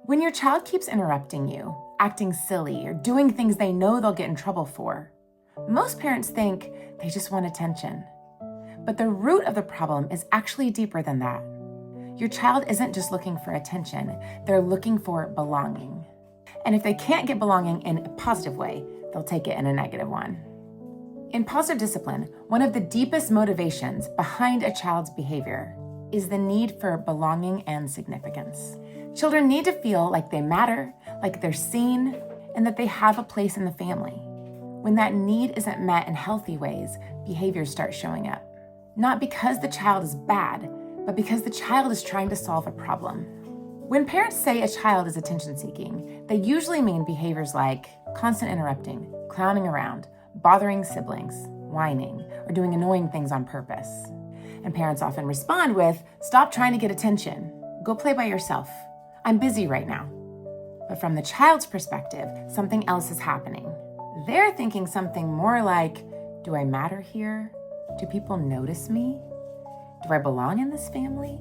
When your child keeps interrupting you, acting silly, or doing things they know they'll get in trouble for, most parents think they just want attention. But the root of the problem is actually deeper than that. Your child isn't just looking for attention, they're looking for belonging. And if they can't get belonging in a positive way, they'll take it in a negative one. In positive discipline, one of the deepest motivations behind a child's behavior is the need for belonging and significance. Children need to feel like they matter, like they're seen, and that they have a place in the family. When that need isn't met in healthy ways, behaviors start showing up. Not because the child is bad, but because the child is trying to solve a problem. When parents say a child is attention-seeking, they usually mean behaviors like constant interrupting, clowning around, bothering siblings, whining, or doing annoying things on purpose. And parents often respond with, "Stop trying to get attention. Go play by yourself. I'm busy right now." But from the child's perspective, something else is happening. They're thinking something more like, "Do I matter here? Do people notice me? Do I belong in this family?"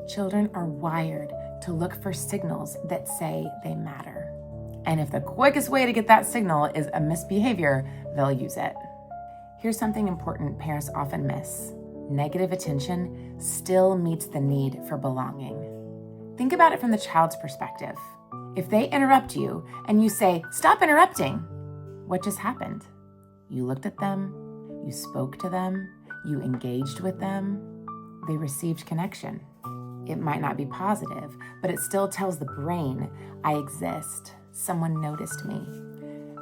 Children are wired to look for signals that say they matter. And if the quickest way to get that signal is a misbehavior, they'll use it. Here's something important parents often miss. Negative attention still meets the need for belonging. Think about it from the child's perspective. If they interrupt you and you say, "Stop interrupting," what just happened? You looked at them, you spoke to them, you engaged with them. They received connection. It might not be positive, but it still tells the brain, "I exist. Someone noticed me."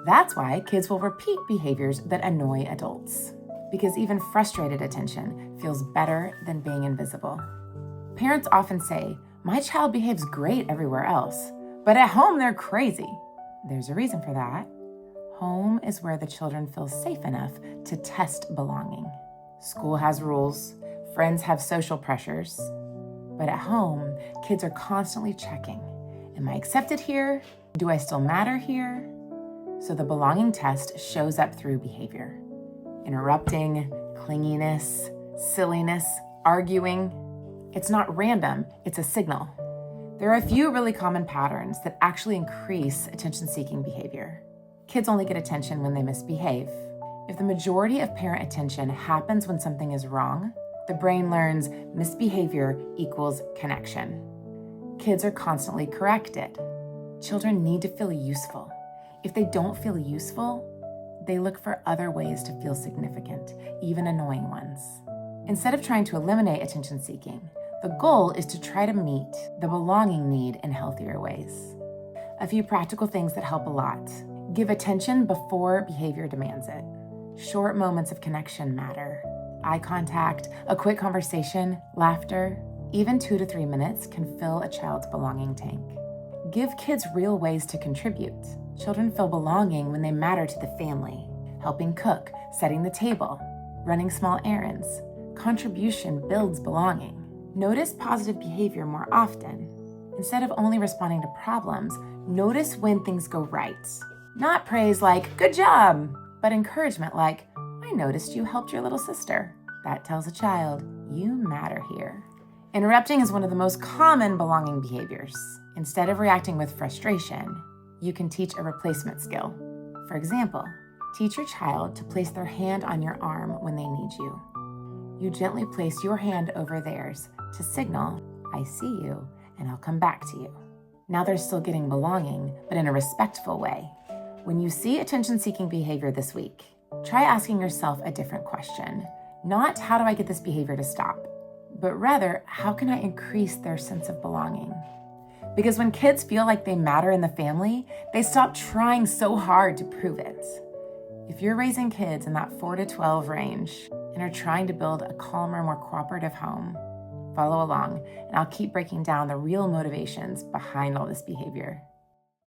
That's why kids will repeat behaviors that annoy adults, because even frustrated attention feels better than being invisible. Parents often say, "My child behaves great everywhere else, but at home they're crazy." There's a reason for that. Home is where the children feel safe enough to test belonging. School has rules, friends have social pressures, but at home, kids are constantly checking. Am I accepted here? Do I still matter here? So the belonging test shows up through behavior. Interrupting, clinginess, silliness, arguing. It's not random, it's a signal. There are a few really common patterns that actually increase attention-seeking behavior. Kids only get attention when they misbehave. If the majority of parent attention happens when something is wrong, the brain learns misbehavior equals connection. Kids are constantly corrected. Children need to feel useful. If they don't feel useful, they look for other ways to feel significant, even annoying ones. Instead of trying to eliminate attention-seeking, the goal is to try to meet the belonging need in healthier ways. A few practical things that help a lot. Give attention before behavior demands it. Short moments of connection matter. Eye contact, a quick conversation, laughter, even 2 to 3 minutes can fill a child's belonging tank. Give kids real ways to contribute. Children feel belonging when they matter to the family. Helping cook, setting the table, running small errands. Contribution builds belonging. Notice positive behavior more often. Instead of only responding to problems, notice when things go right. Not praise like, "Good job," but encouragement like, "I noticed you helped your little sister." That tells a child, you matter here. Interrupting is one of the most common belonging behaviors. Instead of reacting with frustration, you can teach a replacement skill. For example, teach your child to place their hand on your arm when they need you. You gently place your hand over theirs to signal, "I see you, and I'll come back to you." Now they're still getting belonging, but in a respectful way. When you see attention-seeking behavior this week, try asking yourself a different question. Not, "How do I get this behavior to stop?" but rather, "How can I increase their sense of belonging?" Because when kids feel like they matter in the family, they stop trying so hard to prove it. If you're raising kids in that 4 to 12 range and are trying to build a calmer, more cooperative home, follow along, and I'll keep breaking down the real motivations behind all this behavior.